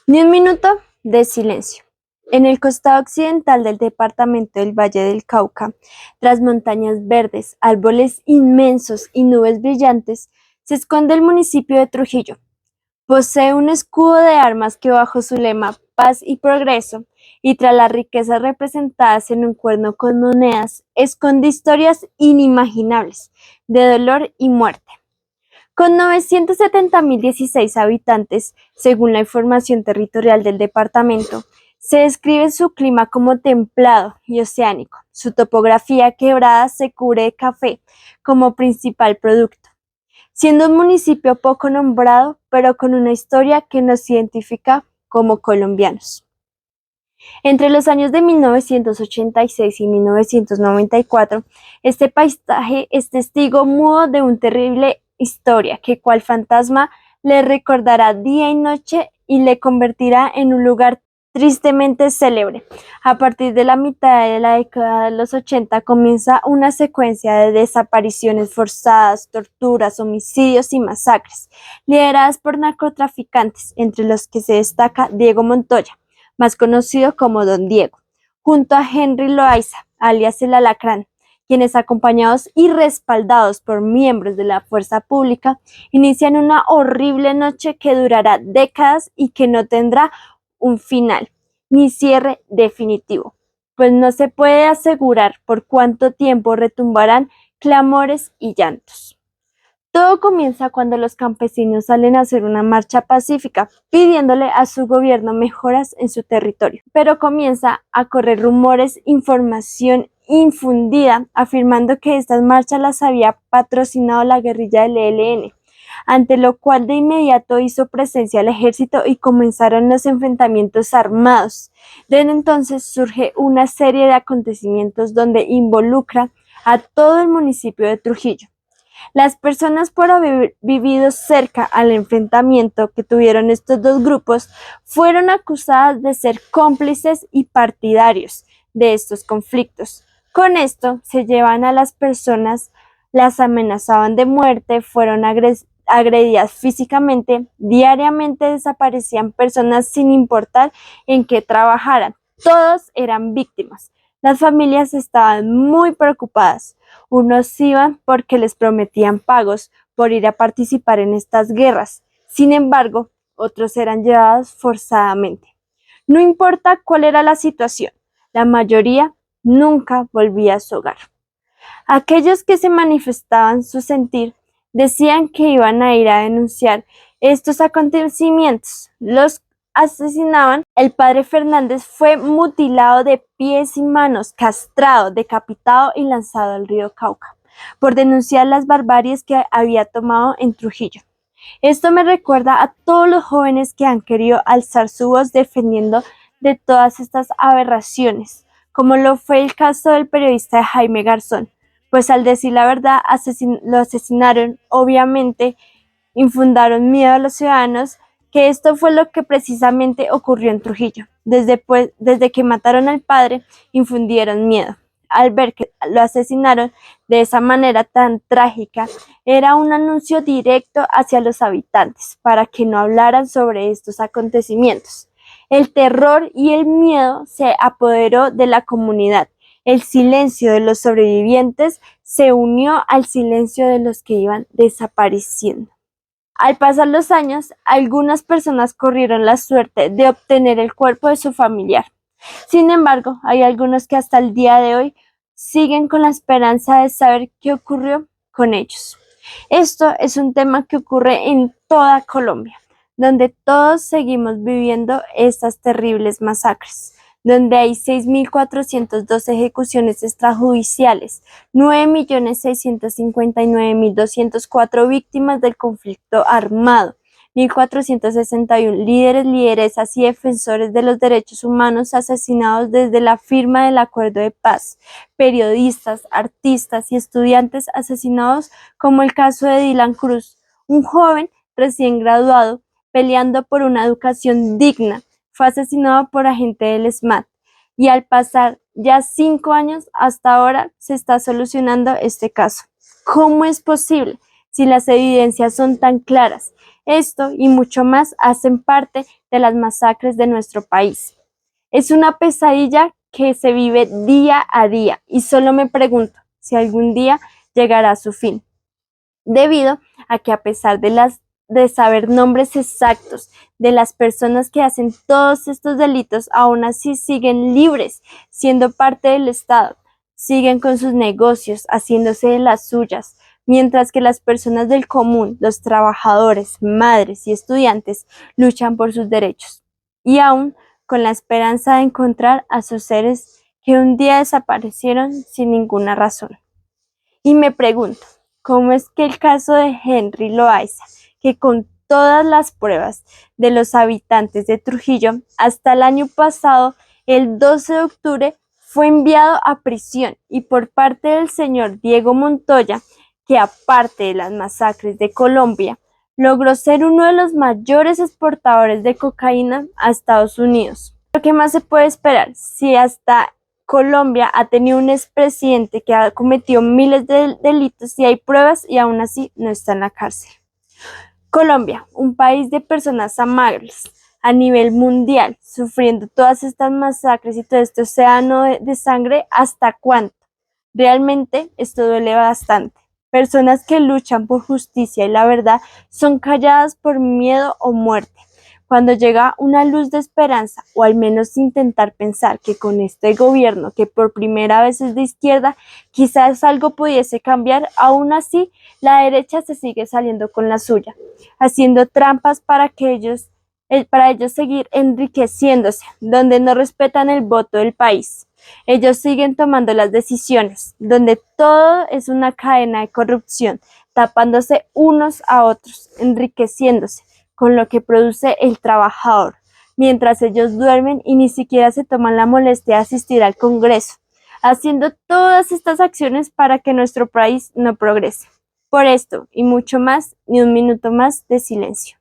Ni un minuto de silencio. En el costado occidental del departamento del Valle del Cauca, tras montañas verdes, árboles inmensos y nubes brillantes, se esconde el municipio de Trujillo. Posee un escudo de armas que bajo su lema Paz y Progreso, y tras las riquezas representadas en un cuerno con monedas, esconde historias inimaginables de dolor y muerte. Con 970.016 habitantes, según la información territorial del departamento, se describe su clima como templado y oceánico. Su topografía quebrada se cubre de café como principal producto, siendo un municipio poco nombrado, pero con una historia que nos identifica como colombianos. Entre los años de 1986 y 1994, este paisaje es testigo mudo de una terrible historia que cual fantasma le recordará día y noche y le convertirá en un lugar tristemente célebre. A partir de la mitad de la década de los 80 comienza una secuencia de desapariciones forzadas, torturas, homicidios y masacres, lideradas por narcotraficantes, entre los que se destaca Diego Montoya, más conocido como Don Diego, junto a Henry Loaiza, alias el Alacrán, quienes, acompañados y respaldados por miembros de la fuerza pública, inician una horrible noche que durará décadas y que no tendrá un final ni cierre definitivo, pues no se puede asegurar por cuánto tiempo retumbarán clamores y llantos. Todo comienza cuando los campesinos salen a hacer una marcha pacífica pidiéndole a su gobierno mejoras en su territorio. Pero comienza a correr rumores, información infundida, afirmando que estas marchas las había patrocinado la guerrilla del ELN, ante lo cual de inmediato hizo presencia el ejército y comenzaron los enfrentamientos armados. Desde entonces surge una serie de acontecimientos donde involucra a todo el municipio de Trujillo. Las personas, por haber vivido cerca al enfrentamiento que tuvieron estos dos grupos, fueron acusadas de ser cómplices y partidarios de estos conflictos. Con esto se llevan a las personas, las amenazaban de muerte, fueron agredidas físicamente, diariamente desaparecían personas sin importar en qué trabajaran. Todos eran víctimas. Las familias estaban muy preocupadas. Unos iban porque les prometían pagos por ir a participar en estas guerras. Sin embargo, otros eran llevados forzadamente. No importa cuál era la situación, la mayoría nunca volvía a su hogar. Aquellos que se manifestaban su sentir decían que iban a ir a denunciar estos acontecimientos. Los asesinaban. El padre Fernández fue mutilado de pies y manos, castrado, decapitado y lanzado al río Cauca por denunciar las barbaries que había tomado en Trujillo. Esto me recuerda a todos los jóvenes que han querido alzar su voz defendiendo de todas estas aberraciones, como lo fue el caso del periodista Jaime Garzón, pues al decir la verdad lo asesinaron, obviamente infundaron miedo a los ciudadanos, que esto fue lo que precisamente ocurrió en Trujillo. Desde que mataron al padre, infundieron miedo. Al ver que lo asesinaron de esa manera tan trágica, era un anuncio directo hacia los habitantes para que no hablaran sobre estos acontecimientos. El terror y el miedo se apoderó de la comunidad. El silencio de los sobrevivientes se unió al silencio de los que iban desapareciendo. Al pasar los años, algunas personas corrieron la suerte de obtener el cuerpo de su familiar. Sin embargo, hay algunos que hasta el día de hoy siguen con la esperanza de saber qué ocurrió con ellos. Esto es un tema que ocurre en toda Colombia, donde todos seguimos viviendo estas terribles masacres, donde hay 6.402 ejecuciones extrajudiciales, 9.659.204 víctimas del conflicto armado, 1.461 líderes, lideresas y defensores de los derechos humanos asesinados desde la firma del acuerdo de paz, periodistas, artistas y estudiantes asesinados, como el caso de Dylan Cruz, un joven recién graduado peleando por una educación digna. Fue asesinado por agente del SMAT y al pasar ya 5 años, hasta ahora se está solucionando este caso. ¿Cómo es posible si las evidencias son tan claras? Esto y mucho más hacen parte de las masacres de nuestro país. Es una pesadilla que se vive día a día y solo me pregunto si algún día llegará a su fin, debido a que a pesar de saber nombres exactos de las personas que hacen todos estos delitos, aún así siguen libres, siendo parte del Estado, siguen con sus negocios, haciéndose de las suyas, mientras que las personas del común, los trabajadores, madres y estudiantes, luchan por sus derechos, y aún con la esperanza de encontrar a sus seres que un día desaparecieron sin ninguna razón. Y me pregunto, ¿cómo es que el caso de Henry Loaiza, que con todas las pruebas de los habitantes de Trujillo, hasta el año pasado, el 12 de octubre, fue enviado a prisión y por parte del señor Diego Montoya, que aparte de las masacres de Colombia, logró ser uno de los mayores exportadores de cocaína a Estados Unidos? ¿Qué más se puede esperar si hasta Colombia ha tenido un expresidente que ha cometido miles de delitos y hay pruebas y aún así no está en la cárcel? Colombia, un país de personas amables a nivel mundial, sufriendo todas estas masacres y todo este océano de sangre, ¿hasta cuánto? Realmente esto duele bastante. Personas que luchan por justicia y la verdad son calladas por miedo o muerte. Cuando llega una luz de esperanza, o al menos intentar pensar que con este gobierno, que por primera vez es de izquierda, quizás algo pudiese cambiar, aún así la derecha se sigue saliendo con la suya, haciendo trampas para ellos seguir enriqueciéndose, donde no respetan el voto del país. Ellos siguen tomando las decisiones, donde todo es una cadena de corrupción, tapándose unos a otros, enriqueciéndose con lo que produce el trabajador, mientras ellos duermen y ni siquiera se toman la molestia de asistir al Congreso, haciendo todas estas acciones para que nuestro país no progrese. Por esto y mucho más, ni un minuto más de silencio.